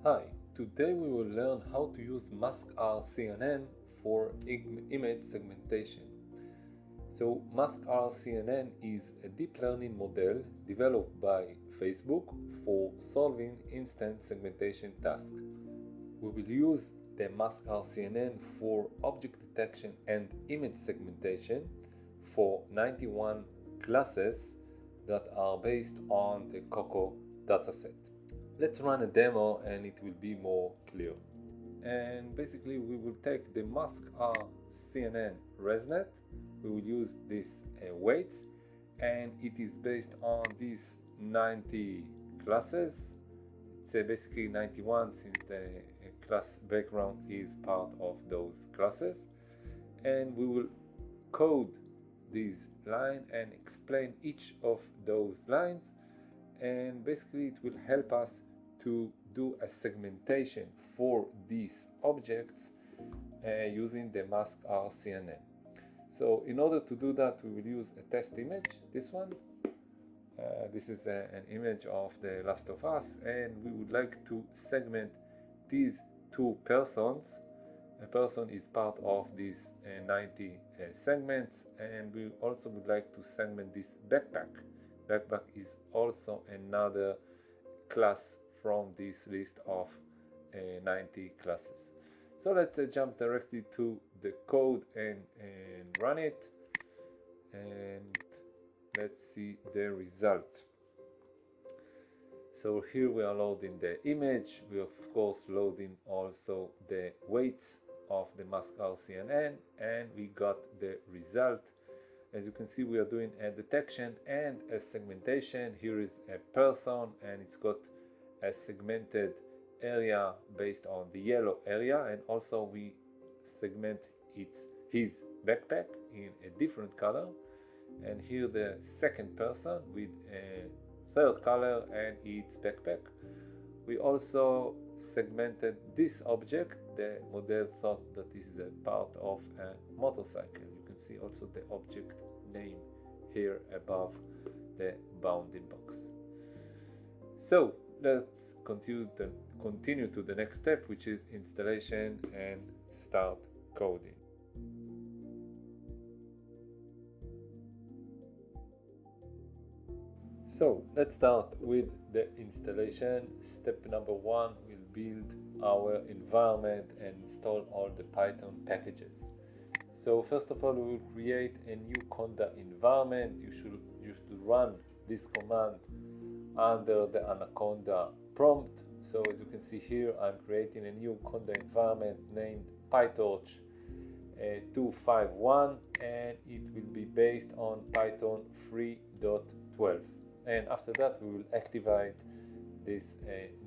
Hi, today we will learn how to use maskr CNN for image segmentation. So maskr CNN is a deep learning model developed by Facebook for solving instant segmentation tasks. We will use the maskr CNN for object detection and image segmentation for 91 classes that are based on the COCO dataset. Let's run a demo and it will be more clear. And basically we will take the maskr CNN ResNet. We will use this weight, and it is based on these 90 classes. It's basically 91 since the class background is part of those classes. And we will code this line and explain each of those lines, and basically it will help us to do a segmentation for these objects using the maskr CNN. So in order to do that, we will use a test image, this one. This is an image of The Last of Us, and we would like to segment these two persons. A person is part of these 90 segments, and we also would like to segment this backpack. Backpack is also another class from this list of 90 classes. So let's jump directly to the code and run it, and let's see the result. So here we are loading the image. We are of course loading also the weights of the maskr CNN, and we got the result. As you can see, we are doing a detection and a segmentation. Here is a person, and it's got a segmented area based on the yellow area, and also we segment his backpack in a different color. And here the second person with a third color and its backpack. We also segmented this object. The model thought that this is a part of a motorcycle. You can see also the object name here above the bounding box. So let's continue to the next step, which is installation and start coding. So let's start with the installation. Step number one, we'll build our environment and install all the Python packages. So first of all, we will create a new conda environment. You should run this command under the Anaconda prompt. So as you can see here, I'm creating a new conda environment named PyTorch 251, and it will be based on Python 3.12. And after that we will activate this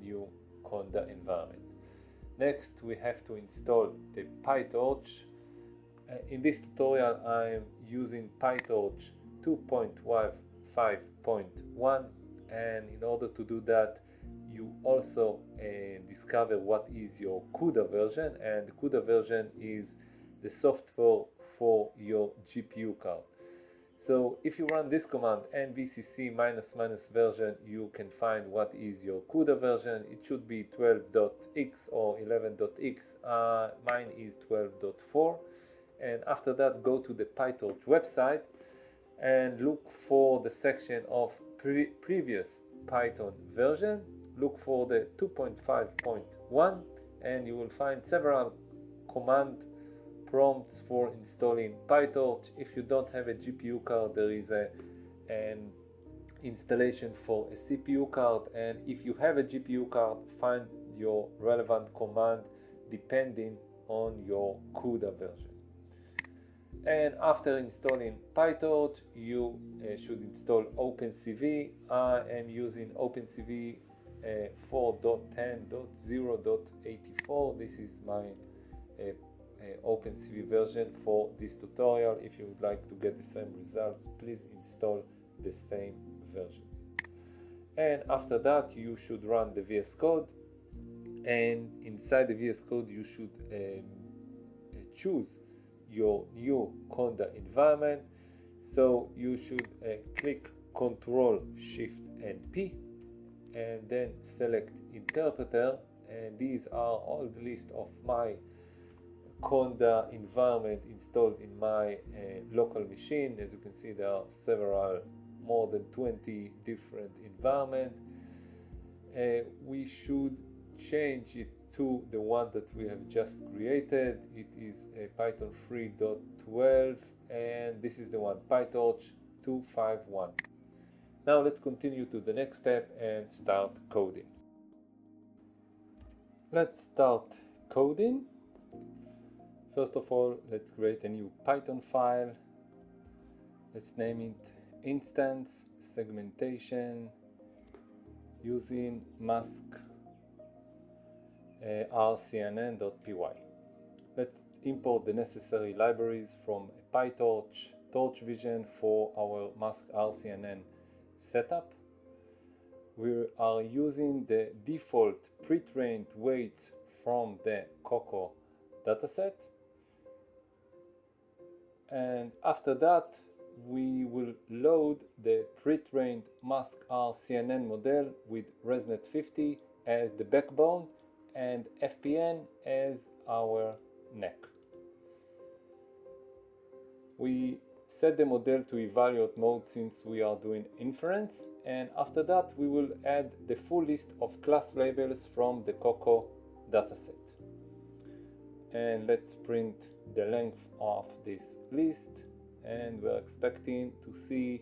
new conda environment. Next we have to install the PyTorch. In this tutorial I am using PyTorch 2.5.1, and in order to do that you also discover what is your CUDA version, and the CUDA version is the software for your GPU card. So if you run this command nvcc ---- version, you can find what is your CUDA version. It should be 12.x or 11.x. Mine is 12.4. And after that, go to the PyTorch website and look for the section of previous Python version. Look for the 2.5.1, and you will find several command prompts for installing PyTorch. If you don't have a GPU card, there is an installation for a CPU card, and if you have a GPU card, find your relevant command depending on your CUDA version. And after installing PyTorch, you should install OpenCV. I am using OpenCV 4.10.0.84. This is my OpenCV version for this tutorial. If you would like to get the same results, please install the same versions. And after that you should run the VS Code, and inside the VS Code you should choose your new conda environment. So you should click Ctrl Shift and P, and then select interpreter, and these are all the list of my Conda environment installed in my local machine. As you can see, there are several, more than 20 different environments. We should change it to the one that we have just created. It is a Python 3.12, and this is the one, PyTorch 251. Now let's continue to the next step and start coding. Let's start coding. First of all, let's create a new Python file. Let's name it instance segmentation using mask rcnn.py. Let's import the necessary libraries from PyTorch, torchvision for our mask rcnn setup. We are using the default pre-trained weights from the COCO dataset. And after that, we will load the pre-trained mask rcnn model with ResNet 50 as the backbone and FPN as our neck. We set the model to evaluate mode since we are doing inference, and after that we will add the full list of class labels from the COCO dataset. And let's print the length of this list, and we're expecting to see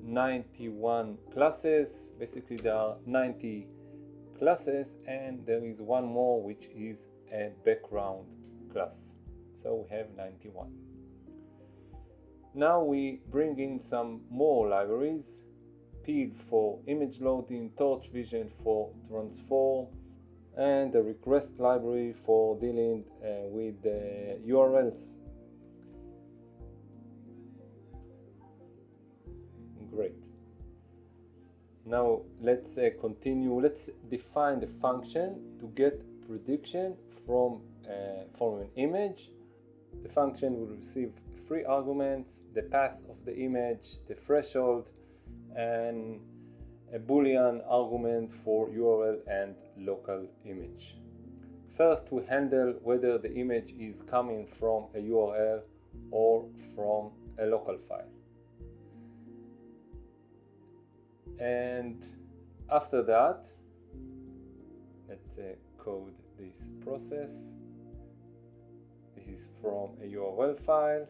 91 classes. Basically there are 90 classes, and there is one more which is a background class, so we have 91. Now we bring in some more libraries: PID for image loading, torchvision for transform, and the request library for dealing with the URLs. Great. Now let's continue. Let's define the function to get prediction from an image. The function will receive 3 arguments: the path of the image, the threshold, and a Boolean argument for URL and local image. First, we handle whether the image is coming from a URL or from a local file. And after that, let's code this process. This is from a URL file.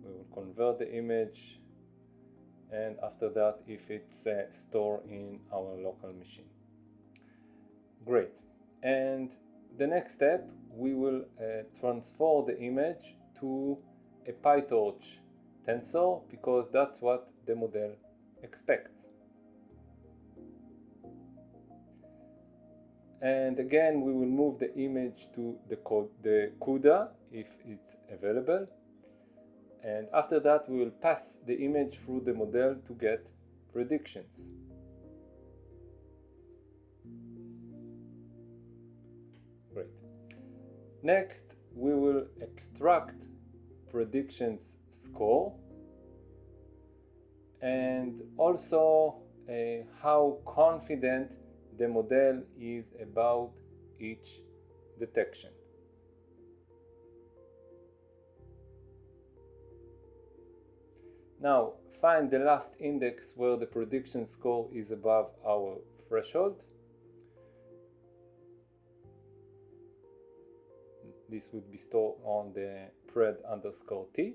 We will convert the image, and after that, if it's stored in our local machine. Great. And the next step, we will transfer the image to a PyTorch tensor, because that's what the model expects. And again, we will move the image to the CUDA if it's available. And after that, we will pass the image through the model to get predictions. Great. Next, we will extract predictions score, and also how confident the model is about each detection. Now, find the last index where the prediction score is above our threshold. This would be stored on the pred_t.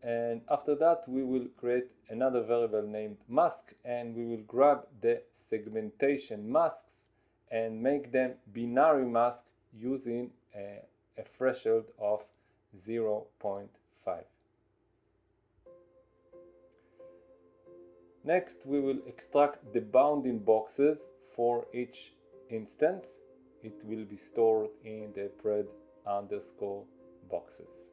And after that, we will create another variable named mask, and we will grab the segmentation masks and make them binary mask using a threshold of 0.5. Next, we will extract the bounding boxes for each instance. It will be stored in the pred_boxes.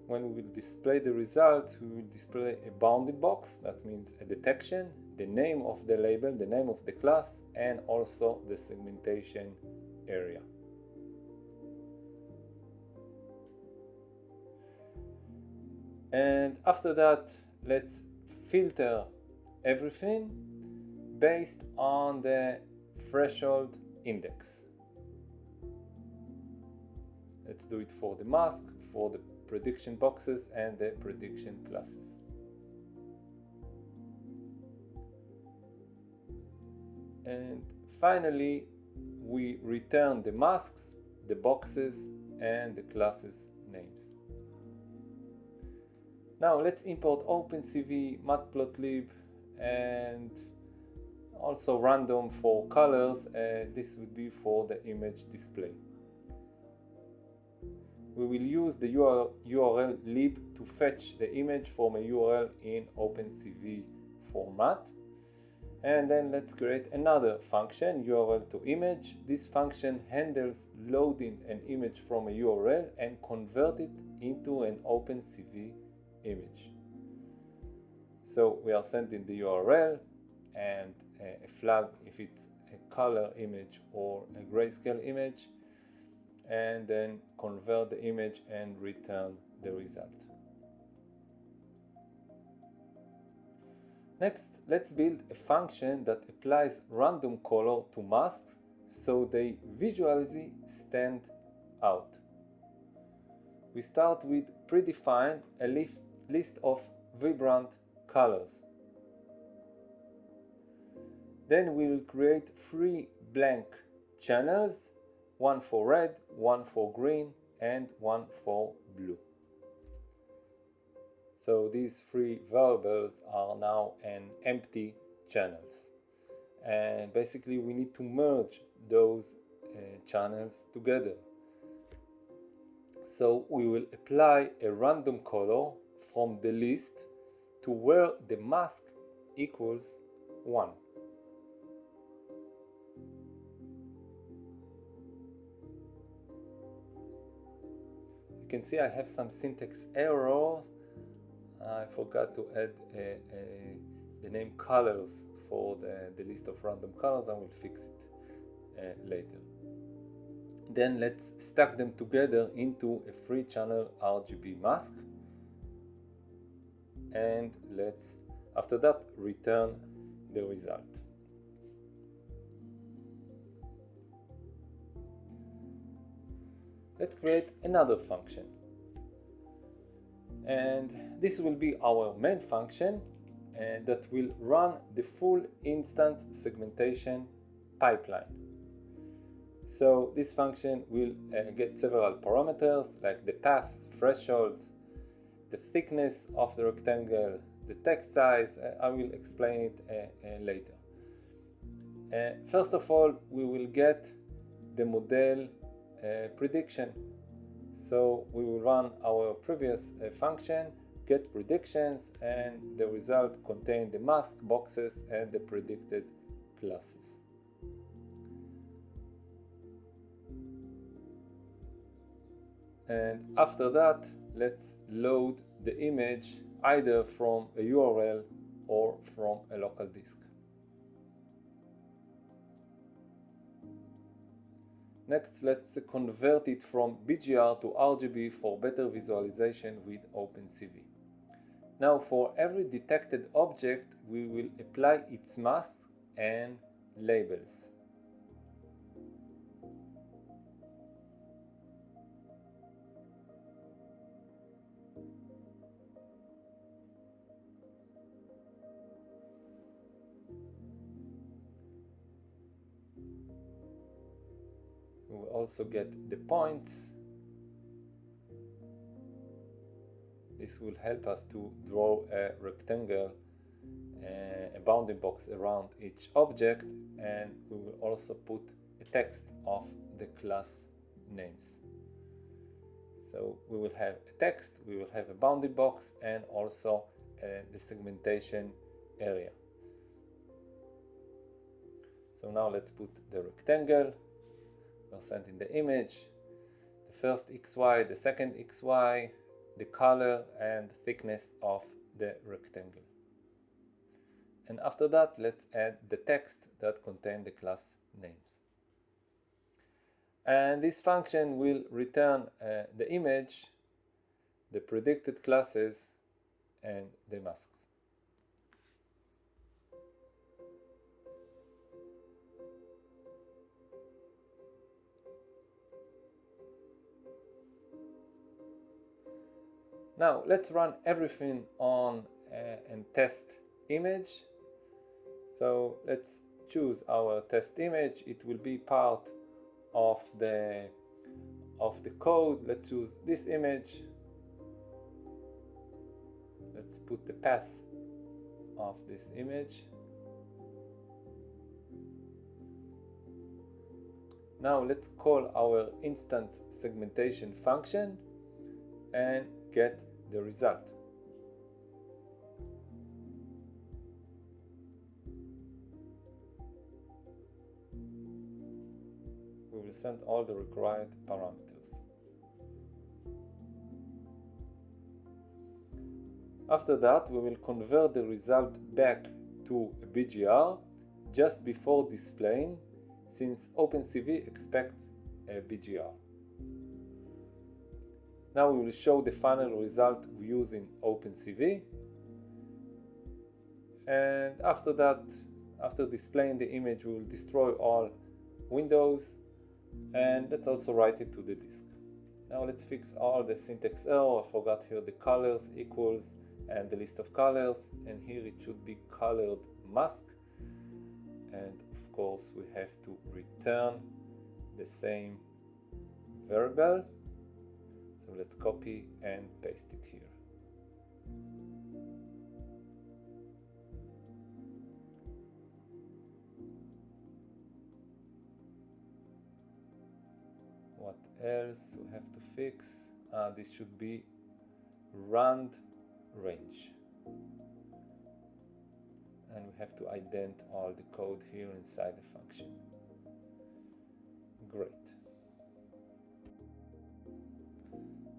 When we will display the results, we will display a bounding box. That means a detection. the name of the label, the name of the class, and also the segmentation area. And after that, let's filter everything based on the threshold index. Let's do it for the mask, for the prediction boxes, and the prediction classes. And finally, we return the masks, the boxes, and the classes names. Now let's import OpenCV, Matplotlib, and also random for colors. This would be for the image display. We will use the URL lib to fetch the image from a URL in OpenCV format. And then let's create another function, URL to image. This function handles loading an image from a URL and convert it into an OpenCV image. So we are sending the URL and a flag if it's a color image or a grayscale image, and then convert the image and return the result. Next, let's build a function that applies random color to masks so they visually stand out. We start with predefine a list of vibrant colors. Then we will create 3 blank channels, one for red, one for green, and one for blue. So these 3 variables are now an empty channels. And basically we need to merge those channels together. So we will apply a random color from the list to where the mask equals 1. You can see I have some syntax errors. I forgot to add the name colors for the list of random colors. I will fix it later. Then let's stack them together into a 3-channel RGB mask. And let's, after that, return the result. Let's create another function. And this will be our main function that will run the full instance segmentation pipeline. So this function will get several parameters like the path, thresholds, the thickness of the rectangle, the text size. I will explain it later. First of all, we will get the model prediction. So we will run our previous function, get predictions, and the result contain the mask, boxes, and the predicted classes. And after that, let's load the image either from a URL or from a local disk. Next, let's convert it from BGR to RGB for better visualization with OpenCV. Now, for every detected object, we will apply its mask and labels. We will also get the points. This will help us to draw a rectangle, a bounding box around each object, and we will also put a text of the class names. So we will have a text, we will have a bounding box, and also the segmentation area. So now let's put the rectangle. We're sending the image, the first XY, the second XY, the color and thickness of the rectangle. And after that, let's add the text that contain the class names. And this function will return the image, the predicted classes, and the masks. Now let's run everything on and test image. So let's choose our test image. It will be part of the code. Let's choose this image. Let's put the path of this image. Now let's call our instance segmentation function and get the result. We will send all the required parameters. After that, we will convert the result back to a BGR just before displaying, since OpenCV expects a BGR. Now we will show the final result using OpenCV, and after that, after displaying the image, we will destroy all windows, and let's also write it to the disk. Now let's fix all the syntax error. I forgot here the colors equals and the list of colors, and here it should be colored mask, and of course we have to return the same variable. So let's copy and paste it here. What else we have to fix? This should be rand range, and we have to ident all the code here inside the function. Great.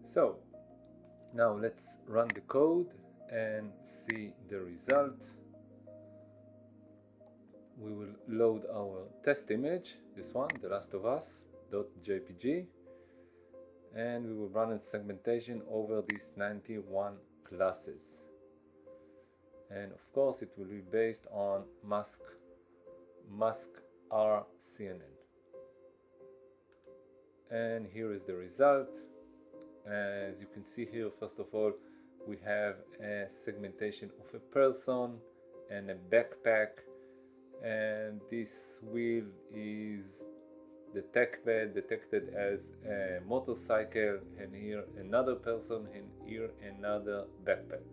So now let's run the code and see the result. We will load our test image, this one, The Last of Us.jpg, and we will run a segmentation over these 91 classes. And of course it will be based on mask RCNN. And here is the result. As you can see here, first of all, we have a segmentation of a person and a backpack, and this wheel is the TechPad detected as a motorcycle, and here another person, and here another backpack.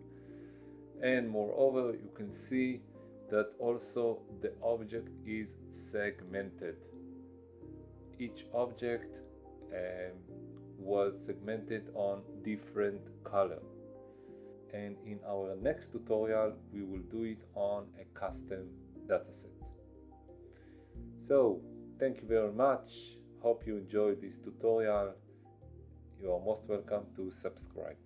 And moreover, you can see that also the object is segmented. Each object was segmented on different color, and in our next tutorial we will do it on a custom dataset. So thank you very much. Hope you enjoyed this tutorial. You are most welcome to subscribe.